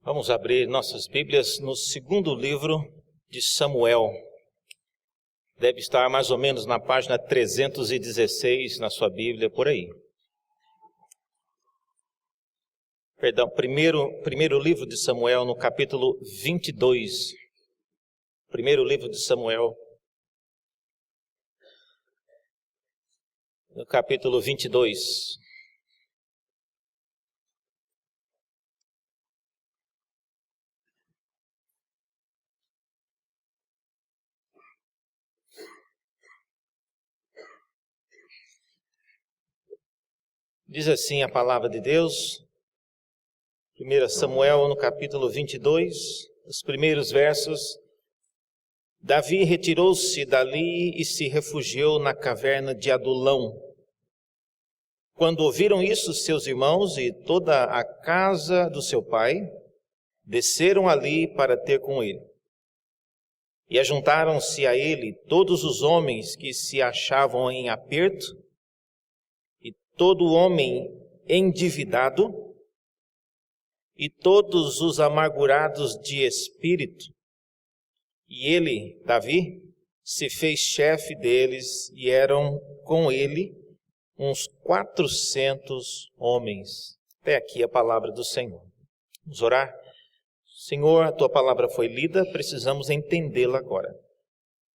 Vamos abrir nossas Bíblias no segundo livro de Samuel. Deve estar mais ou menos na página 316 na sua Bíblia, por aí. Perdão, primeiro livro de Samuel, no capítulo 22. Primeiro livro de Samuel, no capítulo 22. Diz assim a palavra de Deus, 1 Samuel no capítulo 22, os primeiros versos. Davi retirou-se dali e se refugiou na caverna de Adulão. Quando ouviram isso, seus irmãos e toda a casa do seu pai desceram ali para ter com ele. E ajuntaram-se a ele todos os homens que se achavam em aperto, todo homem endividado e todos os amargurados de espírito. E ele, Davi, se fez chefe deles e eram com ele uns 400 homens. Até aqui a palavra do Senhor. Vamos orar? Senhor, a tua palavra foi lida, precisamos entendê-la agora.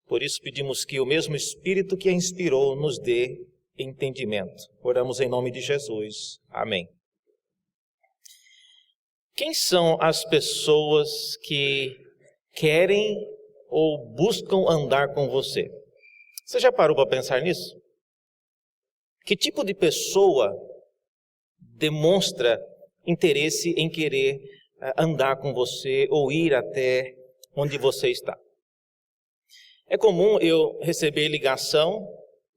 Por isso pedimos que o mesmo Espírito que a inspirou nos dê entendimento. Oramos em nome de Jesus. Amém. Quem são as pessoas que querem ou buscam andar com você? Você já parou para pensar nisso? Que tipo de pessoa demonstra interesse em querer andar com você ou ir até onde você está? É comum eu receber ligação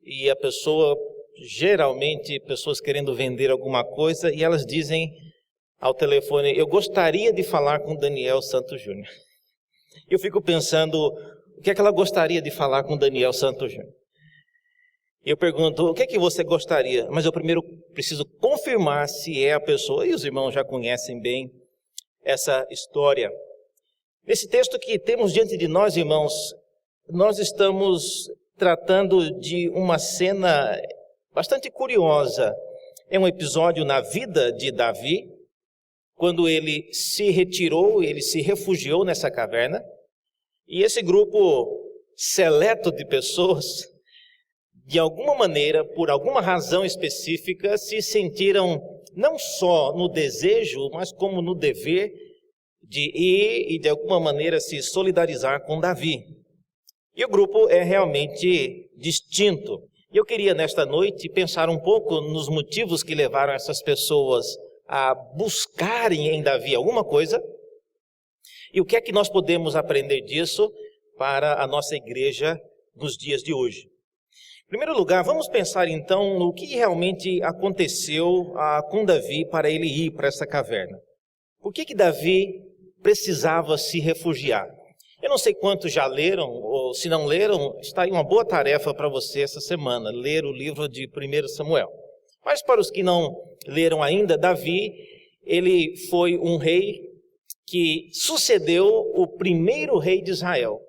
e a pessoa, geralmente, pessoas querendo vender alguma coisa, e elas dizem ao telefone: eu gostaria de falar com Daniel Santos Júnior. Eu fico pensando, o que é que ela gostaria de falar com Daniel Santos Júnior? Eu pergunto, o que é que você gostaria? Mas eu primeiro preciso confirmar se é a pessoa, e os irmãos já conhecem bem essa história. Nesse texto que temos diante de nós, irmãos, nós estamos tratando de uma cena bastante curiosa. É um episódio na vida de Davi, quando ele se retirou, ele se refugiou nessa caverna, e esse grupo seleto de pessoas, de alguma maneira, por alguma razão específica, se sentiram não só no desejo, mas como no dever de ir e de alguma maneira se solidarizar com Davi. E o grupo é realmente distinto. E eu queria nesta noite pensar um pouco nos motivos que levaram essas pessoas a buscarem em Davi alguma coisa. E o que é que nós podemos aprender disso para a nossa igreja nos dias de hoje? Em primeiro lugar, vamos pensar então no que realmente aconteceu com Davi para ele ir para essa caverna. Por que Davi precisava se refugiar? Eu não sei quantos já leram, ou se não leram, está aí uma boa tarefa para você essa semana, ler o livro de 1 Samuel. Mas para os que não leram ainda, Davi, ele foi um rei que sucedeu o primeiro rei de Israel,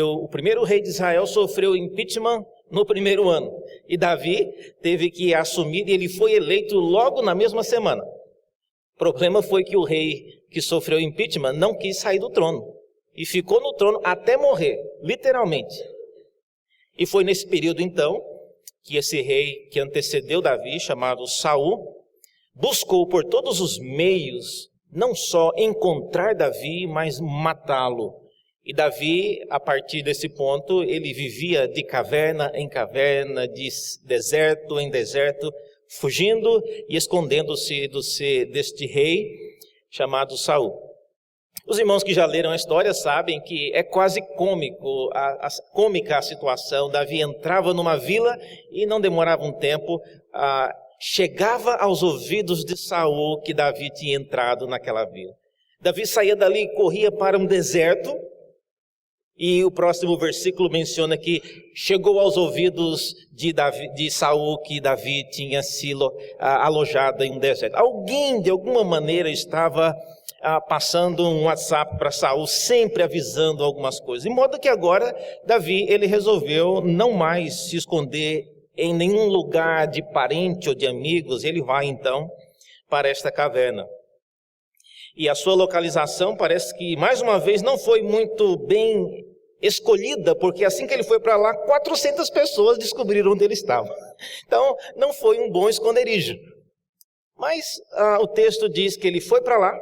o primeiro rei de Israel sofreu impeachment no primeiro ano, e Davi teve que assumir, e ele foi eleito logo na mesma semana. O problema foi que o rei que sofreu impeachment não quis sair do trono. E ficou no trono até morrer, literalmente. E foi nesse período, então, que esse rei que antecedeu Davi, chamado Saul, buscou por todos os meios, não só encontrar Davi, mas matá-lo. E Davi, a partir desse ponto, ele vivia de caverna em caverna, de deserto em deserto, fugindo e escondendo-se deste rei chamado Saul. Os irmãos que já leram a história sabem que é quase cômica a situação. Davi entrava numa vila e não demorava um tempo, chegava aos ouvidos de Saul que Davi tinha entrado naquela vila. Davi saía dali e corria para um deserto, E o próximo versículo menciona que chegou aos ouvidos de Saul que Davi tinha sido alojado em um deserto. Alguém, de alguma maneira, estava passando um WhatsApp para Saul, sempre avisando algumas coisas. De modo que agora, Davi, ele resolveu não mais se esconder em nenhum lugar de parente ou de amigos. Ele vai, então, para esta caverna. E a sua localização parece que, mais uma vez, não foi muito bem escolhida, porque assim que ele foi para lá, 400 pessoas descobriram onde ele estava. Então, não foi um bom esconderijo. Mas o texto diz que ele foi para lá,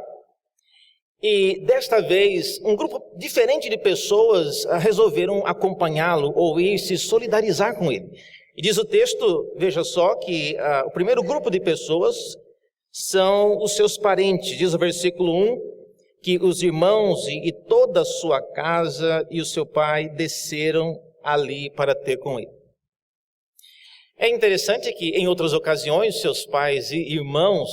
e desta vez, um grupo diferente de pessoas resolveram acompanhá-lo ou ir se solidarizar com ele. E diz o texto, veja só, que o primeiro grupo de pessoas são os seus parentes. Diz o versículo 1, que os irmãos e toda a sua casa e o seu pai desceram ali para ter com ele. É interessante que em outras ocasiões, seus pais e irmãos,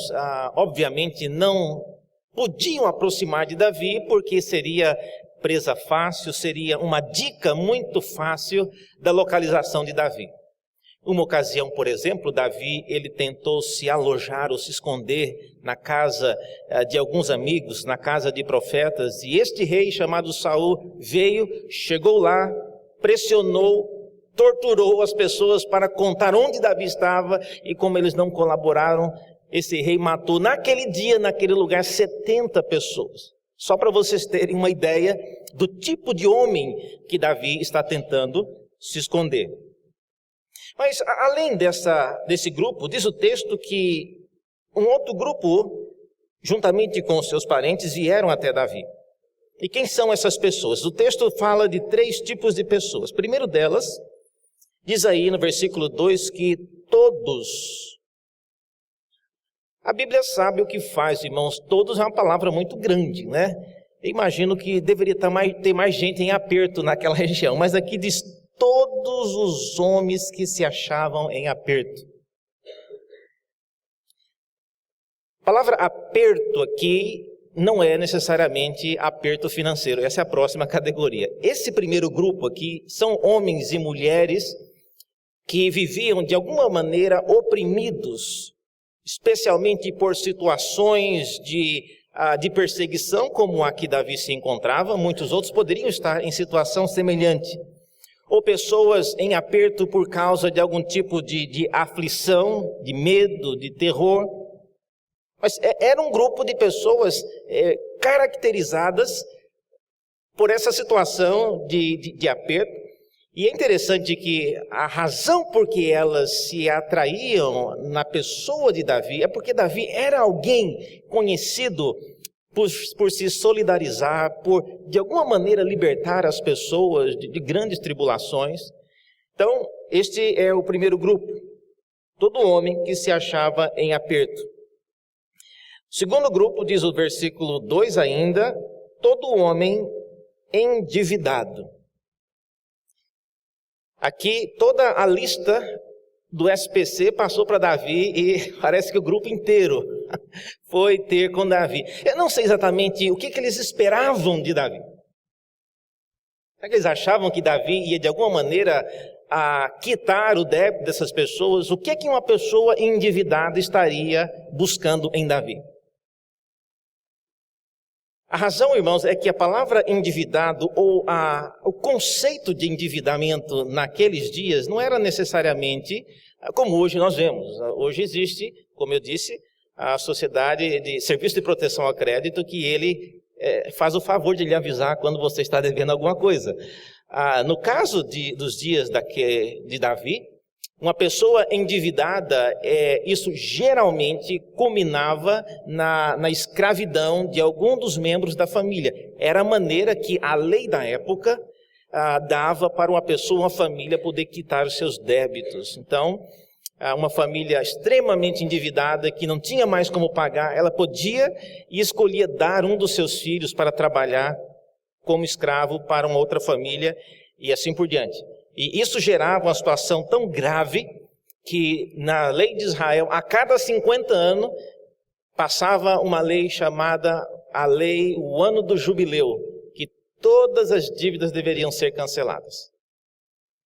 obviamente não podiam aproximar de Davi, porque seria presa fácil, seria uma dica muito fácil da localização de Davi. Uma ocasião, por exemplo, Davi, ele tentou se alojar ou se esconder na casa de alguns amigos, na casa de profetas, e este rei chamado Saul veio, chegou lá, pressionou, torturou as pessoas para contar onde Davi estava, e como eles não colaboraram, esse rei matou naquele dia, naquele lugar, 70 pessoas. Só para vocês terem uma ideia do tipo de homem que Davi está tentando se esconder. Mas, além desse grupo, diz o texto que um outro grupo, juntamente com seus parentes, vieram até Davi. E quem são essas pessoas? O texto fala de 3 tipos de pessoas. Primeiro delas, diz aí no versículo 2 que todos. A Bíblia sabe o que faz, irmãos. Todos é uma palavra muito grande, né? Eu imagino que deveria ter mais gente em aperto naquela região, mas aqui diz todos os homens que se achavam em aperto. A palavra aperto aqui não é necessariamente aperto financeiro, essa é a próxima categoria. Esse primeiro grupo aqui são homens e mulheres que viviam de alguma maneira oprimidos, especialmente por situações de perseguição, como a que Davi se encontrava. Muitos outros poderiam estar em situação semelhante. Ou pessoas em aperto por causa de algum tipo de aflição, de medo, de terror. Mas era um grupo de pessoas caracterizadas por essa situação de aperto. E é interessante que a razão por que elas se atraíam na pessoa de Davi é porque Davi era alguém conhecido por se solidarizar, por de alguma maneira libertar as pessoas de grandes tribulações. Então, este é o primeiro grupo, todo homem que se achava em aperto. O segundo grupo, diz o versículo 2 ainda, todo homem endividado. Aqui toda a lista do SPC passou para Davi e parece que o grupo inteiro foi ter com Davi. Eu não sei exatamente o que eles esperavam de Davi. Será que eles achavam que Davi ia de alguma maneira quitar o débito dessas pessoas? O que uma pessoa endividada estaria buscando em Davi? A razão, irmãos, é que a palavra endividado ou o conceito de endividamento naqueles dias não era necessariamente como hoje nós vemos. Hoje existe, como eu disse, a sociedade de serviço de proteção ao crédito que ele faz o favor de lhe avisar quando você está devendo alguma coisa. No caso dos dias de Davi, uma pessoa endividada, isso geralmente culminava na escravidão de algum dos membros da família. Era a maneira que a lei da época dava para uma pessoa, uma família, poder quitar os seus débitos. Então, uma família extremamente endividada, que não tinha mais como pagar, ela podia e escolhia dar um dos seus filhos para trabalhar como escravo para uma outra família e assim por diante. E isso gerava uma situação tão grave que na lei de Israel, a cada 50 anos, passava uma lei chamada o ano do jubileu, que todas as dívidas deveriam ser canceladas,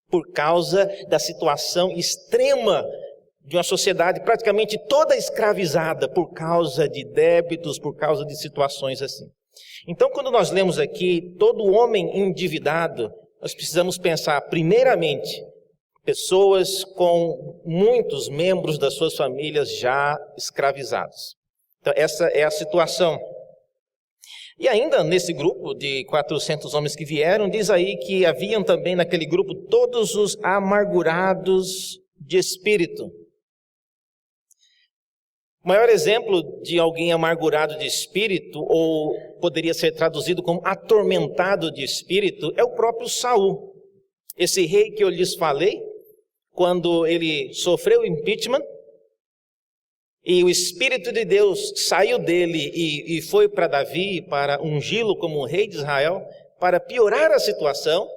por causa da situação extrema de uma sociedade praticamente toda escravizada por causa de débitos, por causa de situações assim. Então, quando nós lemos aqui todo homem endividado, nós precisamos pensar primeiramente pessoas com muitos membros das suas famílias já escravizados. Então, essa é a situação. E ainda nesse grupo de 400 homens que vieram, diz aí que haviam também naquele grupo todos os amargurados de espírito. O maior exemplo de alguém amargurado de espírito, ou poderia ser traduzido como atormentado de espírito, é o próprio Saul. Esse rei que eu lhes falei, quando ele sofreu o impeachment, e o Espírito de Deus saiu dele e foi para Davi, para ungí-lo como rei de Israel, para piorar a situação.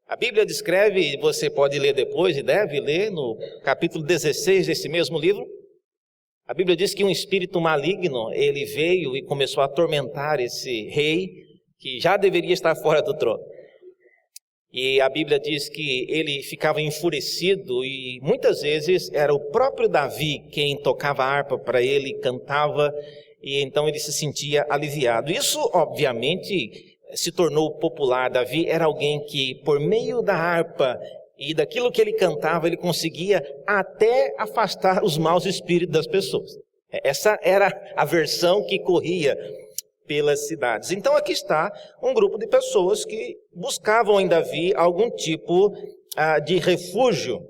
A Bíblia descreve, você pode ler depois e deve ler, no capítulo 16 desse mesmo livro, a Bíblia diz que um espírito maligno, ele veio e começou a atormentar esse rei, que já deveria estar fora do trono. E a Bíblia diz que ele ficava enfurecido e muitas vezes era o próprio Davi quem tocava a harpa para ele, cantava, e então ele se sentia aliviado. Isso, obviamente, se tornou popular. Davi era alguém que, por meio da harpa e daquilo que ele cantava, ele conseguia até afastar os maus espíritos das pessoas. Essa era a versão que corria pelas cidades. Então aqui está um grupo de pessoas que buscavam em Davi algum tipo de refúgio.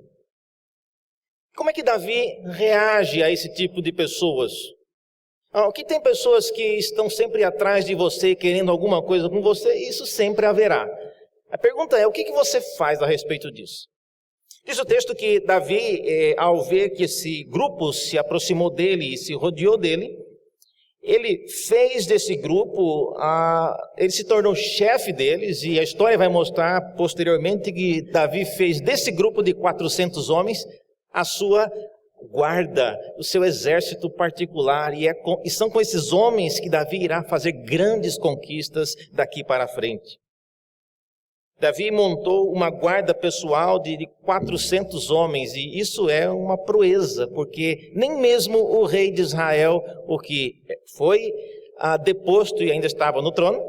Como é que Davi reage a esse tipo de pessoas? Que tem pessoas que estão sempre atrás de você, querendo alguma coisa com você, isso sempre haverá. A pergunta é, o que você faz a respeito disso? Diz o texto que Davi, ao ver que esse grupo se aproximou dele e se rodeou dele, ele fez desse grupo, ele se tornou chefe deles, e a história vai mostrar posteriormente que Davi fez desse grupo de 400 homens a sua guarda, o seu exército particular, e são com esses homens que Davi irá fazer grandes conquistas daqui para frente. Davi montou uma guarda pessoal de 400 homens, e isso é uma proeza, porque nem mesmo o rei de Israel, o que foi deposto e ainda estava no trono,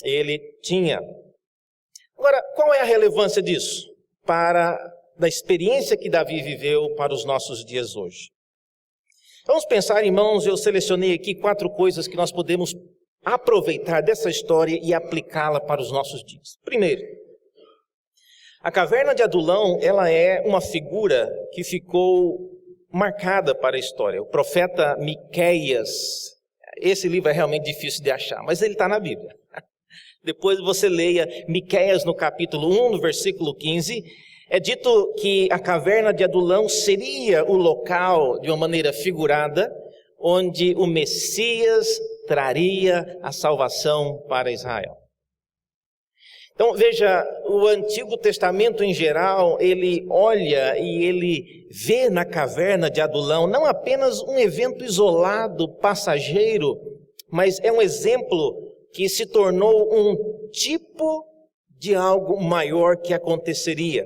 ele tinha. Agora, qual é a relevância disso da experiência que Davi viveu para os nossos dias hoje? Vamos pensar, irmãos, eu selecionei aqui 4 coisas que nós podemos aproveitar dessa história e aplicá-la para os nossos dias. Primeiro, a caverna de Adulão, ela é uma figura que ficou marcada para a história. O profeta Miqueias, esse livro é realmente difícil de achar, mas ele está na Bíblia. Depois você leia Miqueias no capítulo 1, no versículo 15, é dito que a caverna de Adulão seria o local, de uma maneira figurada, onde o Messias traria a salvação para Israel. Então veja, o Antigo Testamento em geral, ele olha e ele vê na caverna de Adulão não apenas um evento isolado, passageiro, mas é um exemplo que se tornou um tipo de algo maior que aconteceria.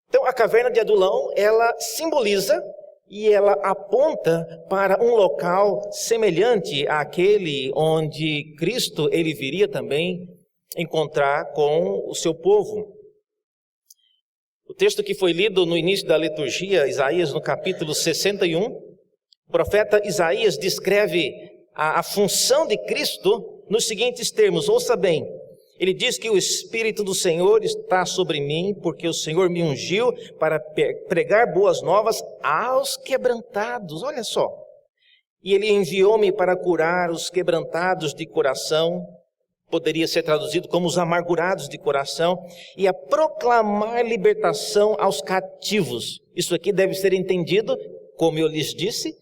Então a caverna de Adulão, ela simboliza e ela aponta para um local semelhante àquele onde Cristo ele viria também encontrar com o seu povo. O texto que foi lido no início da liturgia, Isaías no capítulo 61, o profeta Isaías descreve a função de Cristo nos seguintes termos, ouça bem. Ele diz que o Espírito do Senhor está sobre mim, porque o Senhor me ungiu para pregar boas novas aos quebrantados. Olha só. E Ele enviou-me para curar os quebrantados de coração, poderia ser traduzido como os amargurados de coração, e a proclamar libertação aos cativos. Isso aqui deve ser entendido, como eu lhes disse,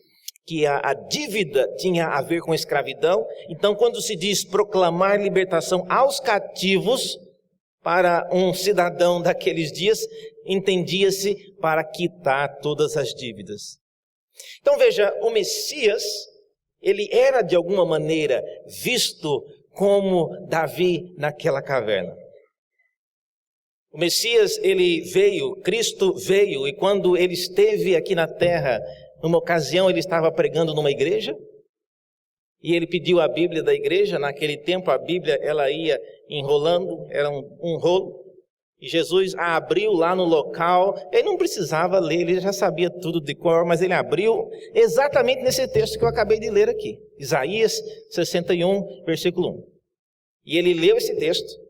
que a dívida tinha a ver com a escravidão. Então, quando se diz proclamar libertação aos cativos, para um cidadão daqueles dias, entendia-se para quitar todas as dívidas. Então veja, o Messias, ele era de alguma maneira visto como Davi naquela caverna. O Messias, ele veio, Cristo veio, e quando ele esteve aqui na terra, numa ocasião ele estava pregando numa igreja, e ele pediu a Bíblia da igreja. Naquele tempo a Bíblia ela ia enrolando, era um rolo, e Jesus a abriu lá no local. Ele não precisava ler, ele já sabia tudo de cor, mas ele abriu exatamente nesse texto que eu acabei de ler aqui, Isaías 61, versículo 1. E ele leu esse texto,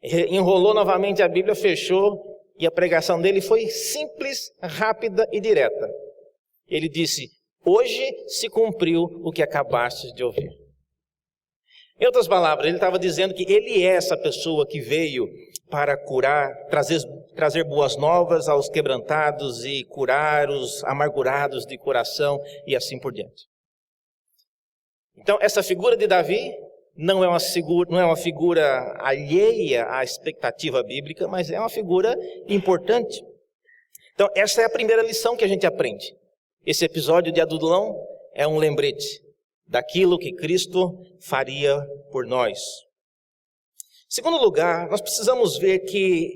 enrolou novamente a Bíblia, fechou, e a pregação dele foi simples, rápida e direta. Ele disse: hoje se cumpriu o que acabaste de ouvir. Em outras palavras, ele estava dizendo que ele é essa pessoa que veio para curar, trazer boas novas aos quebrantados e curar os amargurados de coração e assim por diante. Então, essa figura de Davi não é uma figura alheia à expectativa bíblica, mas é uma figura importante. Então, essa é a primeira lição que a gente aprende. Esse episódio de Adulão é um lembrete daquilo que Cristo faria por nós. Em segundo lugar, nós precisamos ver que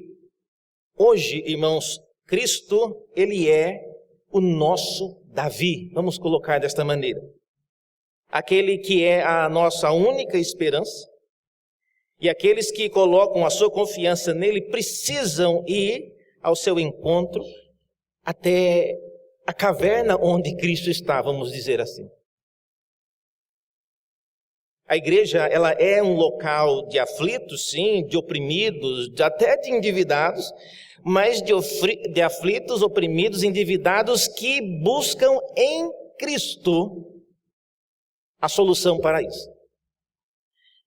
hoje, irmãos, Cristo, ele é o nosso Davi. Vamos colocar desta maneira. Aquele que é a nossa única esperança, e aqueles que colocam a sua confiança nele precisam ir ao seu encontro até a caverna onde Cristo está, vamos dizer assim. A igreja, ela é um local de aflitos, sim, de oprimidos, até de endividados, mas de aflitos, oprimidos, endividados que buscam em Cristo a solução para isso.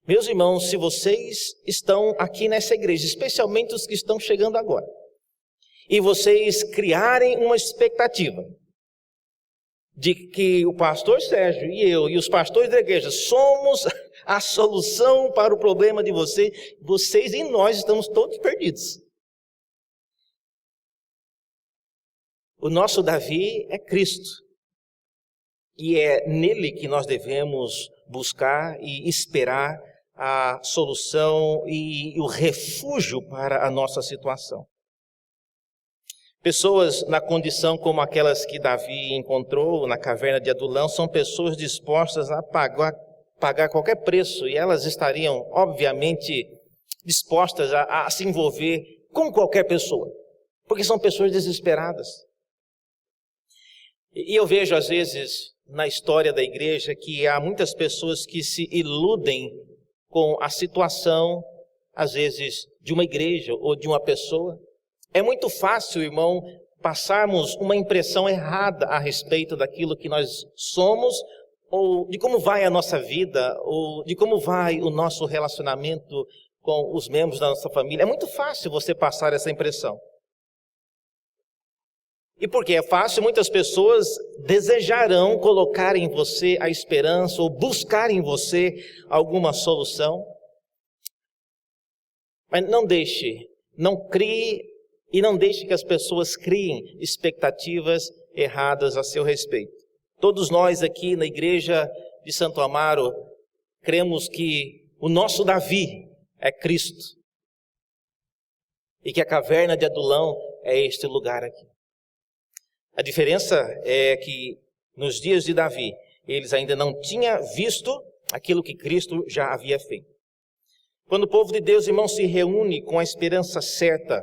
Meus irmãos, se vocês estão aqui nessa igreja, especialmente os que estão chegando agora, e vocês criarem uma expectativa de que o pastor Sérgio e eu e os pastores da igreja somos a solução para o problema de vocês e nós estamos todos perdidos. O nosso Davi é Cristo, e é nele que nós devemos buscar e esperar a solução e o refúgio para a nossa situação. Pessoas na condição como aquelas que Davi encontrou na caverna de Adulão são pessoas dispostas a pagar qualquer preço, e elas estariam, obviamente, dispostas a se envolver com qualquer pessoa, porque são pessoas desesperadas. E eu vejo, às vezes, na história da igreja, que há muitas pessoas que se iludem com a situação, às vezes, de uma igreja ou de uma pessoa. É muito fácil, irmão, passarmos uma impressão errada a respeito daquilo que nós somos, ou de como vai a nossa vida, ou de como vai o nosso relacionamento com os membros da nossa família. É muito fácil você passar essa impressão. E porque é fácil, muitas pessoas desejarão colocar em você a esperança ou buscar em você alguma solução. Mas não crie e não deixe que as pessoas criem expectativas erradas a seu respeito. Todos nós aqui na igreja de Santo Amaro cremos que o nosso Davi é Cristo e que a caverna de Adulão é este lugar aqui. A diferença é que nos dias de Davi, eles ainda não tinham visto aquilo que Cristo já havia feito. Quando o povo de Deus, irmão, se reúne com a esperança certa,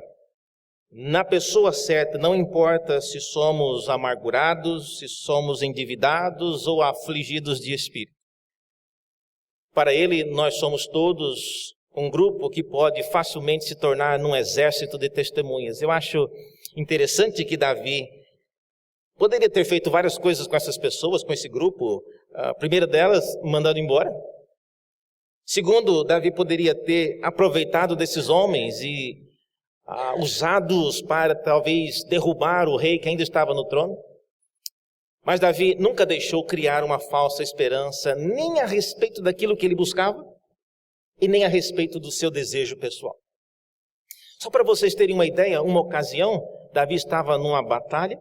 na pessoa certa, não importa se somos amargurados, se somos endividados ou afligidos de espírito. Para ele, nós somos todos um grupo que pode facilmente se tornar num exército de testemunhas. Eu acho interessante que Davi poderia ter feito várias coisas com essas pessoas, com esse grupo. A primeira delas, mandando embora. Segundo, Davi poderia ter aproveitado desses homens e usados para talvez derrubar o rei que ainda estava no trono. Mas Davi nunca deixou criar uma falsa esperança, nem a respeito daquilo que ele buscava, e nem a respeito do seu desejo pessoal. Só para vocês terem uma ideia, uma ocasião, Davi estava numa batalha,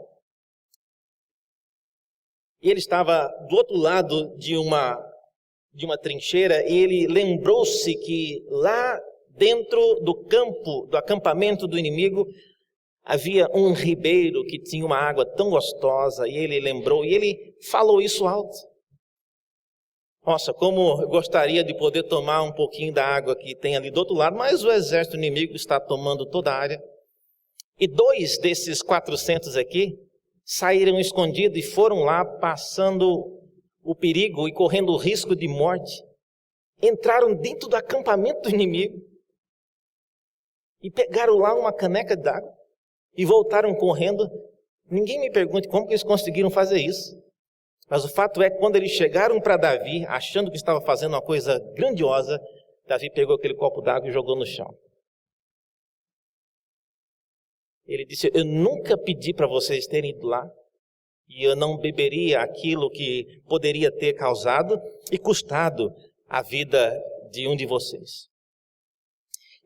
e ele estava do outro lado de de uma trincheira e ele lembrou-se que lá dentro do campo, do acampamento do inimigo, havia um ribeiro que tinha uma água tão gostosa, e ele lembrou, e ele falou isso alto. Nossa, como eu gostaria de poder tomar um pouquinho da água que tem ali do outro lado, mas o exército inimigo está tomando toda a área. E 2 desses 400 aqui saíram escondidos e foram lá passando o perigo e correndo o risco de morte. Entraram dentro do acampamento do inimigo e pegaram lá uma caneca d'água e voltaram correndo. Ninguém me pergunte como que eles conseguiram fazer isso. Mas o fato é que quando eles chegaram para Davi, achando que estava fazendo uma coisa grandiosa, Davi pegou aquele copo d'água e jogou no chão. Ele disse, eu nunca pedi para vocês terem ido lá, e eu não beberia aquilo que poderia ter causado e custado a vida de um de vocês.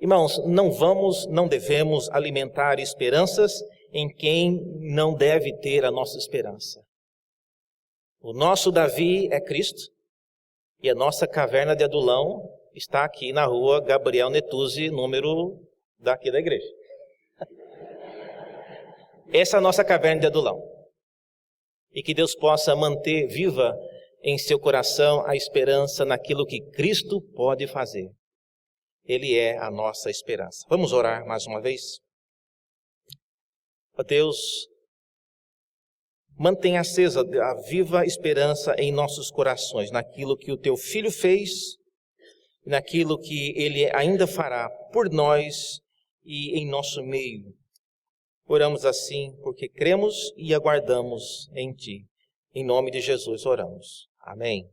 Irmãos, não devemos alimentar esperanças em quem não deve ter a nossa esperança. O nosso Davi é Cristo, e a nossa caverna de Adulão está aqui na rua Gabriel Netuzzi, número daqui da igreja. Essa é a nossa caverna de Adulão. E que Deus possa manter viva em seu coração a esperança naquilo que Cristo pode fazer. Ele é a nossa esperança. Vamos orar mais uma vez? Ó Deus, mantenha acesa a viva esperança em nossos corações, naquilo que o Teu Filho fez, naquilo que Ele ainda fará por nós e em nosso meio. Oramos assim porque cremos e aguardamos em Ti. Em nome de Jesus oramos. Amém.